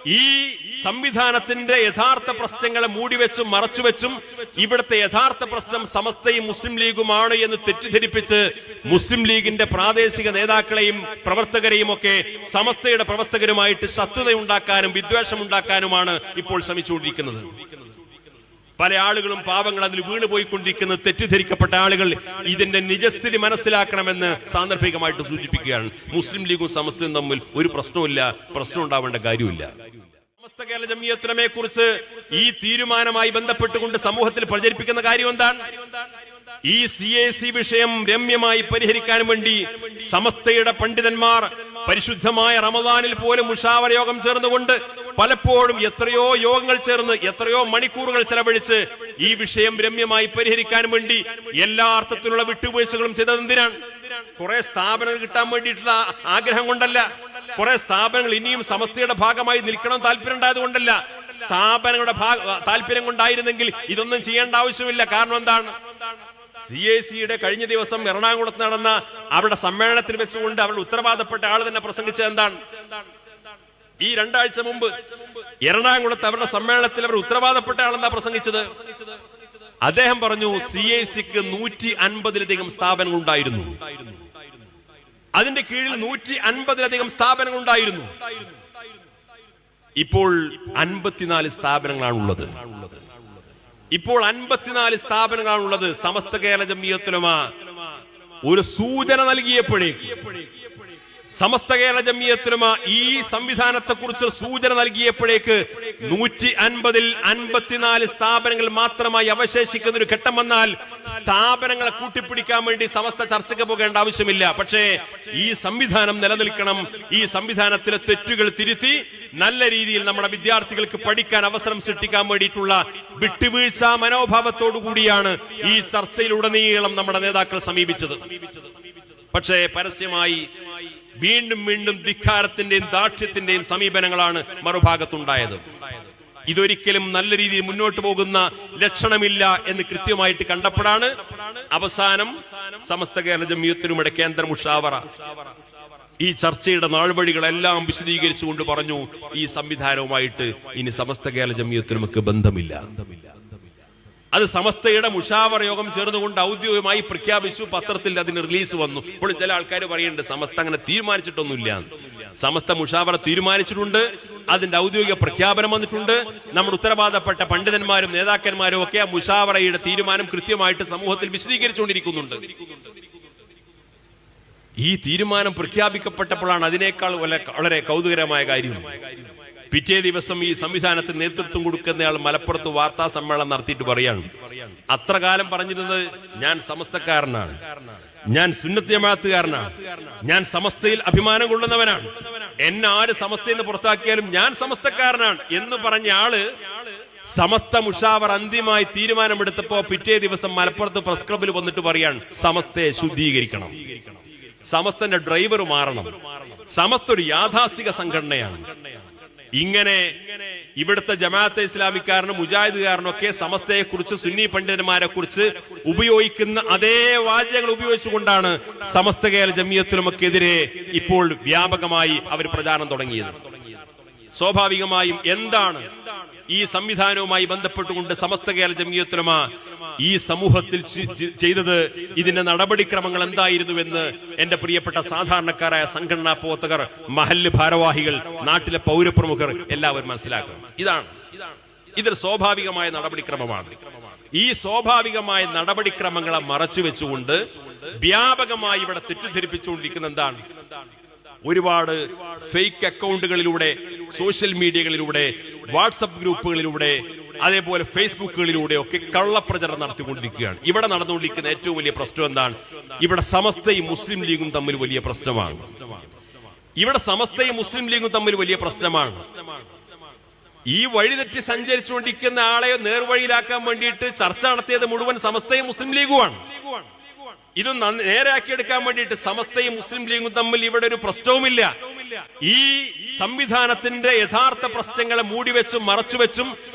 ഈ സംവിധാനത്തിന്റെ യഥാർത്ഥ പ്രശ്നങ്ങളെ മൂടിവെച്ചും മറച്ചുവെച്ചും ഇവിടുത്തെ യഥാർത്ഥ പ്രശ്നം സമസ്തയും മുസ്ലിം ലീഗുമാണ് എന്ന് തെറ്റിദ്ധരിപ്പിച്ച് മുസ്ലിം ലീഗിന്റെ പ്രാദേശിക നേതാക്കളെയും പ്രവർത്തകരെയും ഒക്കെ സമസ്തയുടെ പ്രവർത്തകരുമായിട്ട് ശത്രുതയുണ്ടാക്കാനും വിദ്വേഷമുണ്ടാക്കാനുമാണ് ഇപ്പോൾ ശ്രമിച്ചുകൊണ്ടിരിക്കുന്നത്. പല ആളുകളും പാവങ്ങൾ അതിൽ വീണുപോയിക്കൊണ്ടിരിക്കുന്നത് തെറ്റിദ്ധരിക്കപ്പെട്ട ആളുകൾ ഇതിന്റെ നിജസ്ഥിതി മനസ്സിലാക്കണമെന്ന് സാന്ദർഭികമായിട്ട് സൂചിപ്പിക്കുകയാണ്. മുസ്ലിം ലീഗും സമസ്തയും തമ്മിൽ ഒരു പ്രശ്നമില്ല, പ്രശ്നം ഉണ്ടാവേണ്ട കാര്യമില്ല. സമസ്ത കേരള ജംഇയ്യത്ത് ഉലമയെ കുറിച്ച് ഈ തീരുമാനമായി ബന്ധപ്പെട്ടുകൊണ്ട് സമൂഹത്തിൽ പ്രചരിപ്പിക്കുന്ന കാര്യം എന്താണ്? ഈ CAC വിഷയം രമ്യമായി പരിഹരിക്കാൻ വേണ്ടി സമസ്തയുടെ പണ്ഡിതന്മാർ പരിശുദ്ധമായ റമദാനിൽ പോലും മുഷാവറ യോഗം ചേർന്നുകൊണ്ട് പലപ്പോഴും എത്രയോ യോഗങ്ങൾ ചേർന്ന് എത്രയോ മണിക്കൂറുകൾ ചെലവഴിച്ച് ഈ വിഷയം രമ്യമായി പരിഹരിക്കാൻ വേണ്ടി എല്ലാ അർത്ഥത്തിലുള്ള വിട്ടുവീഴ്ചകളും ചെയ്തത് എന്തിനാണ്? കുറെ സ്ഥാപനങ്ങൾ കിട്ടാൻ വേണ്ടിയിട്ടുള്ള ആഗ്രഹം കൊണ്ടല്ല, കുറെ സ്ഥാപനങ്ങൾ ഇനിയും സമസ്തയുടെ ഭാഗമായി നിൽക്കണം താല്പര്യം ഉണ്ടായത് കൊണ്ടല്ല, സ്ഥാപനങ്ങളുടെ താല്പര്യം കൊണ്ടായിരുന്നെങ്കിൽ ഇതൊന്നും ചെയ്യേണ്ട ആവശ്യമില്ല. കാരണം എന്താണ്? CACയുടെ കഴിഞ്ഞ ദിവസം എറണാകുളത്ത് നടന്ന അവരുടെ സമ്മേളനത്തിൽ വെച്ചുകൊണ്ട് അവരുടെ ഉത്തരവാദപ്പെട്ട ആൾ തന്നെ പ്രസംഗിച്ചത് എന്താണ്? ഈ 2 ആഴ്ച മുമ്പ് എറണാകുളത്ത് അവരുടെ സമ്മേളനത്തിൽ അവർ ഉത്തരവാദപ്പെട്ട ആളെന്താ പ്രസംഗിച്ചത്? അദ്ദേഹം പറഞ്ഞു CACക്ക് 150-ലധികം സ്ഥാപനങ്ങൾ ഉണ്ടായിരുന്നു, അതിന്റെ കീഴിൽ 150-ലധികം സ്ഥാപനങ്ങൾ ഉണ്ടായിരുന്നു. ഇപ്പോൾ 54 സ്ഥാപനങ്ങളാണുള്ളത്. ഇപ്പോൾ 54 സ്ഥാപനങ്ങളാണുള്ളത്. സമസ്ത കേരള ജംഇയ്യത്ത് ഉലമ ഒരു സൂചന നൽകിയപ്പോഴേക്ക്, സമസ്ത കേരള ജംഇയ്യത്ത് ഉലമ ഈ സംവിധാനത്തെ കുറിച്ച് സൂചന നൽകിയപ്പോഴേക്ക് 150-ൽ 54 സ്ഥാപനങ്ങൾ മാത്രമായി അവശേഷിക്കുന്ന ഒരു ഘട്ടം വന്നാൽ സ്ഥാപനങ്ങളെ കൂട്ടിപ്പിടിക്കാൻ വേണ്ടി സമസ്ത ചർച്ചയ്ക്ക് പോകേണ്ട ആവശ്യമില്ല. പക്ഷേ ഈ സംവിധാനം നിലനിൽക്കണം. ഈ സംവിധാനത്തിലെ തെറ്റുകൾ തിരുത്തി നല്ല രീതിയിൽ നമ്മുടെ വിദ്യാർത്ഥികൾക്ക് പഠിക്കാൻ അവസരം സൃഷ്ടിക്കാൻ വേണ്ടിയിട്ടുള്ള വിട്ടുവീഴ്ച മനോഭാവത്തോടു കൂടിയാണ് ഈ ചർച്ചയിലുടനീളം നമ്മുടെ നേതാക്കൾ സമീപിച്ചത്. പക്ഷേ പരസ്യമായി വീണ്ടും വീണ്ടും ധിക്കാരത്തിന്റെയും ദാക്ഷ്യത്തിന്റെയും സമീപനങ്ങളാണ് മറുഭാഗത്തുണ്ടായത്. ഇതൊരിക്കലും നല്ല രീതിയിൽ മുന്നോട്ട് പോകുന്ന ലക്ഷണമില്ല എന്ന് കൃത്യമായിട്ട് കണ്ടപ്പോഴാണ് അവസാനം സമസ്ത കേരള ജംഇയ്യത്ത് ഉലമയുടെ കേന്ദ്ര മുഷാവറ ഈ ചർച്ചയുടെ നാൾവഴികളെല്ലാം വിശദീകരിച്ചുകൊണ്ട് പറഞ്ഞു, ഈ സംവിധാനവുമായിട്ട് ഇനി സമസ്ത കേരള ജംഇയ്യത്ത് ഉലമക്ക് ബന്ധമില്ല. അത് സമസ്തയുടെ മുഷാവറ യോഗം ചേർന്നുകൊണ്ട് ഔദ്യോഗികമായി പ്രഖ്യാപിച്ചു. പത്രത്തിൽ അതിന് റിലീസ് വന്നു. ഇപ്പോൾ ചില ആൾക്കാർ പറയുന്നുണ്ട് സമസ്ത അങ്ങനെ തീരുമാനിച്ചിട്ടൊന്നുമില്ല. സമസ്ത മുഷാവറ തീരുമാനിച്ചിട്ടുണ്ട്, അതിന്റെ ഔദ്യോഗിക പ്രഖ്യാപനം വന്നിട്ടുണ്ട്. നമ്മുടെ ഉത്തരവാദപ്പെട്ട പണ്ഡിതന്മാരും നേതാക്കന്മാരും ഒക്കെ ആ മുഷാവറയുടെ തീരുമാനം കൃത്യമായിട്ട് സമൂഹത്തിൽ വിശദീകരിച്ചുകൊണ്ടിരിക്കുന്നുണ്ട്. ഈ തീരുമാനം പ്രഖ്യാപിക്കപ്പെട്ടപ്പോഴാണ് അതിനേക്കാൾ വളരെ കൗതുകരമായ കാര്യം, പിറ്റേ ദിവസം ഈ സംവിധാനത്തിന് നേതൃത്വം കൊടുക്കുന്നയാൾ മലപ്പുറത്ത് വാർത്താ സമ്മേളനം നടത്തിയിട്ട് പറയാണ്, അത്ര കാലം പറഞ്ഞിരുന്നത് ഞാൻ സമസ്തക്കാരനാണ്, ഞാൻ സുന്നത്ത് ജമാഅത്തുകാരനാണ്, ഞാൻ സമസ്തയിൽ അഭിമാനം കൊള്ളുന്നവനാണ്, എന്നെ ആര് സമസ്തയിൽ നിന്ന് പുറത്താക്കിയാലും ഞാൻ സമസ്തക്കാരനാണ് എന്ന് പറഞ്ഞ ആള് സമസ്ത മുഷാവർ അന്തിമമായി തീരുമാനമെടുത്തപ്പോ പിറ്റേ ദിവസം മലപ്പുറത്ത് പ്രസ് ക്ലബിൽ വന്നിട്ട് പറയാണ് സമസ്തയെ ശുദ്ധീകരിക്കണം, സമസ്തന്റെ ഡ്രൈവർ മാറണം, സമസ്ത ഒരു യാഥാസ്ഥിക സംഘടനയാണ്. ഇങ്ങനെ ഇവിടുത്തെ ജമാഅത്തെ ഇസ്ലാമിക്കാരനും മുജാഹിദുകാരനും ഒക്കെ സമസ്തയെ കുറിച്ച് സുന്നി പണ്ഡിതന്മാരെ കുറിച്ച് ഉപയോഗിക്കുന്ന അതേ വാചകങ്ങൾ ഉപയോഗിച്ചുകൊണ്ടാണ് സമസ്ത കേരള ജംഇയ്യത്ത് ഉലമക്കെതിരെ ഇപ്പോൾ വ്യാപകമായി അവർ പ്രചാരണം തുടങ്ങിയത്. സ്വാഭാവികമായും എന്താണ് ഈ സംവിധാനവുമായി ബന്ധപ്പെട്ടുകൊണ്ട് സമസ്ത കേരള ജംഇയ്യത്ത് ഉലമ ഈ സമൂഹത്തിൽ ചെയ്തത്, ഇതിന്റെ നടപടിക്രമങ്ങൾ എന്തായിരുന്നുവെന്ന് എന്റെ പ്രിയപ്പെട്ട സാധാരണക്കാരായ സംഘടനാ പ്രവർത്തകർ, മഹല്ല് ഭാരവാഹികൾ, നാട്ടിലെ പൗരപ്രമുഖർ എല്ലാവരും മനസ്സിലാക്കണം. ഇതൊരു സ്വാഭാവികമായ നടപടിക്രമമാണ്. ഈ സ്വാഭാവികമായ നടപടിക്രമങ്ങളെ മറച്ചുവെച്ചുകൊണ്ട് വ്യാപകമായി ഇവിടെ തെറ്റിദ്ധരിപ്പിച്ചുകൊണ്ടിരിക്കുന്ന എന്താണ്? ഒരുപാട് ഫേക്ക് അക്കൗണ്ടുകളിലൂടെ, സോഷ്യൽ മീഡിയകളിലൂടെ, വാട്സപ്പ് ഗ്രൂപ്പുകളിലൂടെ, അതേപോലെ ഫേസ്ബുക്കുകളിലൂടെ ഒക്കെ കള്ളപ്രചരണം നടത്തിക്കൊണ്ടിരിക്കുകയാണ്. ഇവിടെ നടന്നുകൊണ്ടിരിക്കുന്ന ഏറ്റവും വലിയ പ്രശ്നം എന്താണ്? ഇവിടെ സമസ്തയും മുസ്ലിം ലീഗും തമ്മിൽ വലിയ പ്രശ്നമാണ്. ഇവിടെ സമസ്തയും മുസ്ലിം ലീഗും തമ്മിൽ വലിയ പ്രശ്നമാണ്. ഈ വഴിതെറ്റി സഞ്ചരിച്ചുകൊണ്ടിരിക്കുന്ന ആളെ നേർവഴിയിലാക്കാൻ വേണ്ടിയിട്ട് ചർച്ച നടത്തിയത് മുഴുവൻ സമസ്തയും മുസ്ലിം ലീഗുമാണ്. ഇത് നേരെയാക്കിയെടുക്കാൻ വേണ്ടിയിട്ട് സമസ്തയും മുസ്ലിം ലീഗും തമ്മിൽ ഇവിടെ ഒരു പ്രശ്നവുമില്ല. ഈ സംവിധാനത്തിന്റെ യഥാർത്ഥ പ്രശ്നങ്ങളെ മൂടിവെച്ചും മറച്ചുവെച്ചും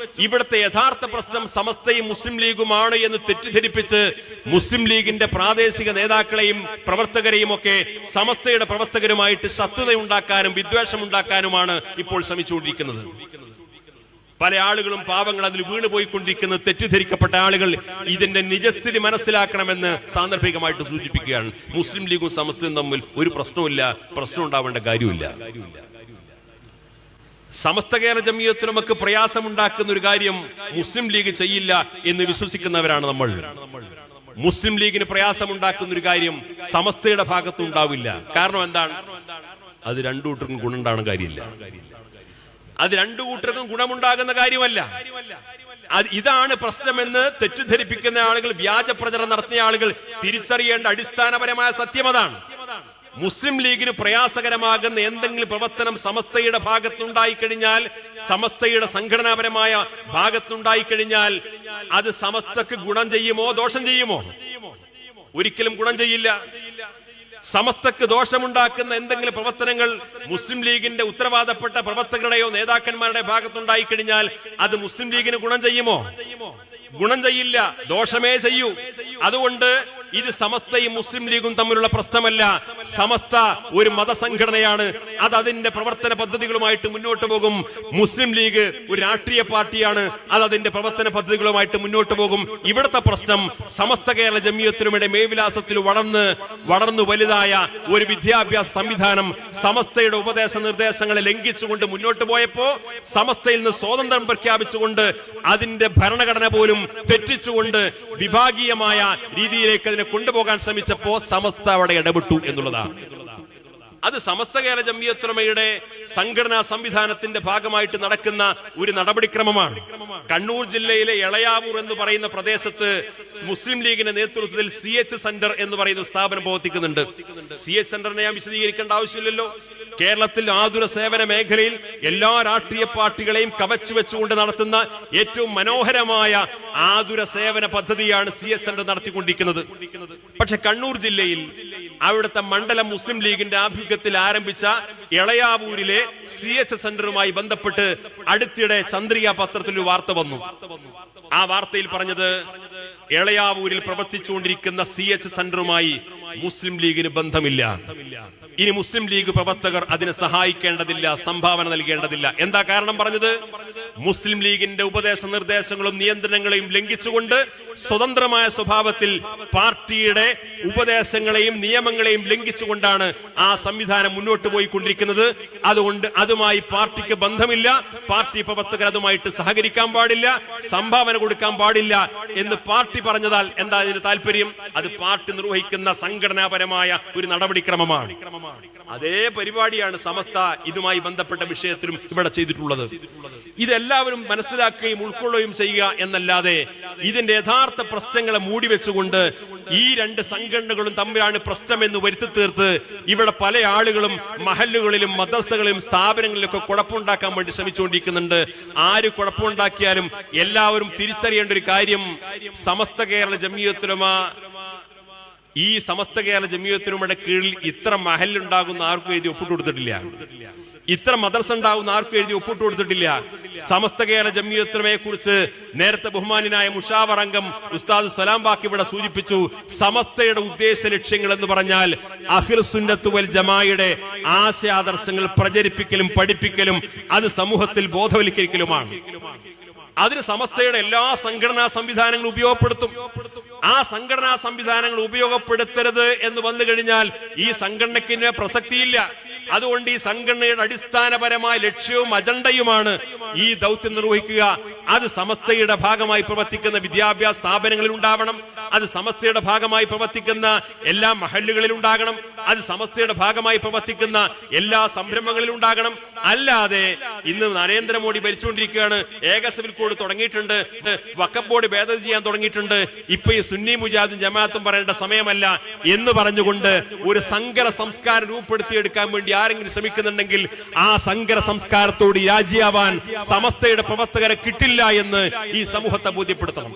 ഇവിടുത്തെ യഥാർത്ഥ പ്രശ്നം സമസ്തയും മുസ്ലിം ലീഗുമാണ് എന്ന് തെറ്റിദ്ധരിപ്പിച്ച് മുസ്ലിം ലീഗിന്റെ പ്രാദേശിക നേതാക്കളെയും പ്രവർത്തകരെയും ഒക്കെ സമസ്തയുടെ പ്രവർത്തകരുമായിട്ട് ശത്രുതയുണ്ടാക്കാനും വിദ്വേഷമുണ്ടാക്കാനുമാണ് ഇപ്പോൾ ശ്രമിച്ചുകൊണ്ടിരിക്കുന്നത്. പല ആളുകളും പാവങ്ങൾ അതിൽ വീണുപോയിക്കൊണ്ടിരിക്കുന്നത് തെറ്റിദ്ധരിക്കപ്പെട്ട ആളുകൾ ഇതിന്റെ നിജസ്ഥിതി മനസ്സിലാക്കണമെന്ന് സാന്ദർഭികമായിട്ട് സൂചിപ്പിക്കുകയാണ്. മുസ്ലിം ലീഗും സമസ്തയും തമ്മിൽ ഒരു പ്രശ്നമില്ല, പ്രശ്നം ഉണ്ടാവേണ്ട കാര്യമില്ല. സമസ്ത കേരള ജമിയത്ത് നമുക്ക് പ്രയാസമുണ്ടാക്കുന്ന ഒരു കാര്യം മുസ്ലിം ലീഗ് ചെയ്യില്ല എന്ന് വിശ്വസിക്കുന്നവരാണ് നമ്മൾ. മുസ്ലിം ലീഗിന് പ്രയാസമുണ്ടാക്കുന്ന ഒരു കാര്യം സമസ്തയുടെ ഭാഗത്തുണ്ടാവില്ല. കാരണം എന്താണ്? അത് രണ്ടു കൂട്ടർക്കും ഗുണമുണ്ടാകുന്ന കാര്യമില്ല. അത് രണ്ടു കൂട്ടർക്കും ഗുണമുണ്ടാകുന്ന കാര്യമല്ല. ഇതാണ് പ്രശ്നമെന്ന് തെറ്റിദ്ധരിപ്പിക്കുന്ന ആളുകൾ, വ്യാജ പ്രചരണം നടത്തിയ ആളുകൾ തിരിച്ചറിയേണ്ട അടിസ്ഥാനപരമായ സത്യം അതാണ്. മുസ്ലിം ലീഗിന് പ്രയാസകരമാകുന്ന എന്തെങ്കിലും പ്രവർത്തനം സമസ്തയുടെ ഭാഗത്തുണ്ടായിക്കഴിഞ്ഞാൽ, സമസ്തയുടെ സംഘടനാപരമായ ഭാഗത്തുണ്ടായിക്കഴിഞ്ഞാൽ അത് സമസ്തക്ക് ഗുണം ചെയ്യുമോ ദോഷം ചെയ്യുമോ? ഒരിക്കലും ഗുണം ചെയ്യില്ല. സമസ്തക്ക് ദോഷമുണ്ടാക്കുന്ന എന്തെങ്കിലും പ്രവർത്തനങ്ങൾ മുസ്ലിം ലീഗിന്റെ ഉത്തരവാദപ്പെട്ട പ്രവർത്തകരുടെയോ നേതാക്കന്മാരുടെ ഭാഗത്തുണ്ടായി കഴിഞ്ഞാൽ അത് മുസ്ലിം ലീഗിന് ഗുണം ചെയ്യുമോ? ഗുണം ചെയ്യില്ല, ദോഷമേ ചെയ്യൂ. അതുകൊണ്ട് ഇത് സമസ്തയും മുസ്ലിം ലീഗും തമ്മിലുള്ള പ്രശ്നമല്ല. സമസ്ത ഒരു മതസംഘടനയാണ്. അത് അതിന്റെ പ്രവർത്തന പദ്ധതികളുമായിട്ട് മുന്നോട്ട് പോകും. മുസ്ലിം ലീഗ് ഒരു രാഷ്ട്രീയ പാർട്ടിയാണ്. അത് അതിന്റെ പ്രവർത്തന പദ്ധതികളുമായിട്ട് മുന്നോട്ട് പോകും. ഇവിടുത്തെ പ്രശ്നം സമസ്ത കേരള ജമിയത്തിനുമിടെ മേൽവിലാസത്തിൽ വളർന്നു വലുതായ ഒരു വിദ്യാഭ്യാസ സംവിധാനം സമസ്തയുടെ ഉപദേശ നിർദ്ദേശങ്ങളെ ലംഘിച്ചുകൊണ്ട് മുന്നോട്ട് പോയപ്പോ, സമസ്തയിൽ നിന്ന് സ്വാതന്ത്ര്യം പ്രഖ്യാപിച്ചുകൊണ്ട് അതിന്റെ ഭരണഘടന പോലും തെറ്റിച്ചുകൊണ്ട് വിഭാഗീയമായ രീതിയിലേക്ക് കൊണ്ടുപോകാൻ ശ്രമിച്ചപ്പോ സമസ്ത അവിടെ ഇടപെട്ടു എന്നുള്ളതാണ്. അത് സമസ്ത കേരള ജമിയത്തുലമയുടെ സംഘടനാ സംവിധാനത്തിന്റെ ഭാഗമായിട്ട് നടക്കുന്ന ഒരു നടപടിക്രമമാണ്. കണ്ണൂർ ജില്ലയിലെ എളയാവൂർ എന്ന് പറയുന്ന പ്രദേശത്ത് മുസ്ലിം ലീഗിന്റെ നേതൃത്വത്തിൽ CH സെന്റർ എന്ന് പറയുന്ന സ്ഥാപനം പ്രവർത്തിക്കുന്നുണ്ട്. CH സെന്ററിനെ ഞാൻ വിശദീകരിക്കേണ്ട ആവശ്യമില്ലല്ലോ. കേരളത്തിൽ ആതുര സേവന മേഖലയിൽ എല്ലാ രാഷ്ട്രീയ പാർട്ടികളെയും കവച്ചു വെച്ചുകൊണ്ട് നടത്തുന്ന ഏറ്റവും മനോഹരമായ ആതുര സേവന പദ്ധതിയാണ് CH സെന്റർ നടത്തിക്കൊണ്ടിരിക്കുന്നത്. പക്ഷെ കണ്ണൂർ ജില്ലയിൽ അവിടുത്തെ മണ്ഡലം മുസ്ലിം ലീഗിന്റെ ആഭിമുഖ്യത്തിൽ ആരംഭിച്ച എളയാവൂരിലെ CH സെന്ററുമായി ബന്ധപ്പെട്ട് അടുത്തിടെ ചന്ദ്രിക പത്രത്തിൽ ഒരു വാർത്ത വന്നു. ആ വാർത്തയിൽ പറഞ്ഞത് എളയാവൂരിൽ പ്രവർത്തിച്ചുകൊണ്ടിരിക്കുന്ന CH സെന്ററുമായി മുസ്ലിം ലീഗിന് ബന്ധമില്ല. ഇനി മുസ്ലിം ലീഗ് പ്രവർത്തകർ അതിനെ സഹായിക്കേണ്ടതില്ല, സംഭാവന നൽകേണ്ടതില്ല. എന്താ കാരണം പറഞ്ഞത്? മുസ്ലിം ലീഗിന്റെ ഉപദേശ നിർദ്ദേശങ്ങളും നിയന്ത്രണങ്ങളെയും ലംഘിച്ചുകൊണ്ട് സ്വതന്ത്രമായ സ്വഭാവത്തിൽ പാർട്ടിയുടെ ഉപദേശങ്ങളെയും നിയമങ്ങളെയും ലംഘിച്ചുകൊണ്ടാണ് ആ സംവിധാനം മുന്നോട്ട് പോയിക്കൊണ്ടിരിക്കുന്നത്. അതുകൊണ്ട് അതുമായി പാർട്ടിക്ക് ബന്ധമില്ല, പാർട്ടി പ്രവർത്തകർ അതുമായിട്ട് സഹകരിക്കാൻ പാടില്ല, സംഭാവന കൊടുക്കാൻ പാടില്ല എന്ന് പാർട്ടി പറഞ്ഞതാൽ എന്താ ഇതിന് താല്പര്യം? അത് പാർട്ടി നിർവഹിക്കുന്ന സംഘടനാപരമായ ഒരു നടപടിക്രമമാണ്. അതേ പരിപാടിയാണ് സമസ്ത ഇതുമായി ബന്ധപ്പെട്ട വിഷയത്തിലും ഇവിടെ ചെയ്തിട്ടുള്ളത്. ഇതെല്ലാവരും മനസ്സിലാക്കുകയും ഉൾക്കൊള്ളുകയും ചെയ്യുക എന്നല്ലാതെ ഇതിന്റെ യഥാർത്ഥ പ്രശ്നങ്ങളെ മൂടിവെച്ചുകൊണ്ട് ഈ രണ്ട് സംഘടനകളും തമ്മിലാണ് പ്രശ്നമെന്ന് വരുത്തി തീർത്ത് ഇവിടെ പല ആളുകളും മഹല്ലുകളിലും മദ്രസകളിലും സ്ഥാപനങ്ങളിലൊക്കെ കുഴപ്പമുണ്ടാക്കാൻ വേണ്ടി ശ്രമിച്ചുകൊണ്ടിരിക്കുന്നുണ്ട്. ആര് കുഴപ്പമുണ്ടാക്കിയാലും എല്ലാവരും തിരിച്ചറിയേണ്ട ഒരു കാര്യം, സമസ്ത കേരള ജമിയത്തുലമ ഈ സമസ്ത കേരള ജമിയത്തുലമയുടെ കീഴിൽ ഇത്ര മഹല്ലുണ്ടാകുന്ന ആർക്കും എഴുതി ഒപ്പിട്ട് കൊടുത്തിട്ടില്ല, ഇത്ര മദ്രസ ഉണ്ടാകുന്ന ആർക്കും എഴുതി ഒപ്പിട്ട് കൊടുത്തിട്ടില്ല. സമസ്ത കേരള ജമിയത്തുലമയെ കുറിച്ച് നേരത്തെ ബഹുമാനായ മുഷാവർ അംഗം ഉസ്താദ് സലാം ബാക്കി ഇവിടെ സൂചിപ്പിച്ചു. സമസ്തയുടെ ഉദ്ദേശ ലക്ഷ്യങ്ങൾ എന്ന് പറഞ്ഞാൽ അഹ്ലുസ് സുന്നത്ത് വൽ ജമാഅയുടെ ആശയാദർശങ്ങൾ പ്രചരിപ്പിക്കലും പഠിപ്പിക്കലും അത് സമൂഹത്തിൽ ബോധവൽക്കരിക്കലുമാണ്. അതിന് സമസ്തയുടെ എല്ലാ സംഘടനാ സംവിധാനങ്ങളും ഉപയോഗപ്പെടുത്തും. ആ സംഘടനാ സംവിധാനങ്ങൾ ഉപയോഗപ്പെടുത്തരുത് എന്ന് വന്നു കഴിഞ്ഞാൽ ഈ സംഘടനയ്ക്ക് പ്രസക്തിയില്ല. അതുകൊണ്ട് ഈ സംഘടനയുടെ അടിസ്ഥാനപരമായ ലക്ഷ്യവും അജണ്ടയുമാണ് ഈ ദൗത്യം നിർവഹിക്കുക. അത് സമസ്തയുടെ ഭാഗമായി പ്രവർത്തിക്കുന്ന വിദ്യാഭ്യാസ സ്ഥാപനങ്ങളിൽ ഉണ്ടാവണം, അത് സമസ്തയുടെ ഭാഗമായി പ്രവർത്തിക്കുന്ന എല്ലാ മഹല്ലുകളിൽ ഉണ്ടാകണം, അത് സമസ്തയുടെ ഭാഗമായി പ്രവർത്തിക്കുന്ന എല്ലാ സംരംഭങ്ങളിലും ഉണ്ടാകണം. അല്ലാതെ ഇന്ന് നരേന്ദ്രമോദി ഭരിച്ചുകൊണ്ടിരിക്കുകയാണ്, ഏക സിവിൽ കോഡ് തുടങ്ങിയിട്ടുണ്ട്, വഖഫ് ബോർഡ് ഭേദഗതി ചെയ്യാൻ തുടങ്ങിയിട്ടുണ്ട്, ഇപ്പൊ ഈ സുന്നി മുജാഹിദും ജമാഅത്തും പറയേണ്ട സമയമല്ല എന്ന് പറഞ്ഞുകൊണ്ട് ഒരു സങ്കര സംസ്കാരം രൂപപ്പെടുത്തിയെടുക്കാൻ വേണ്ടി ആരെങ്കിലും ശ്രമിക്കുന്നുണ്ടെങ്കിൽ ആ സങ്കര സംസ്കാരത്തോട് രാജിയാവാൻ സമസ്തയുടെ പ്രവർത്തകരെ കിട്ടില്ല എന്ന് ഈ സമൂഹത്തെ ബോധ്യപ്പെടുത്തണം.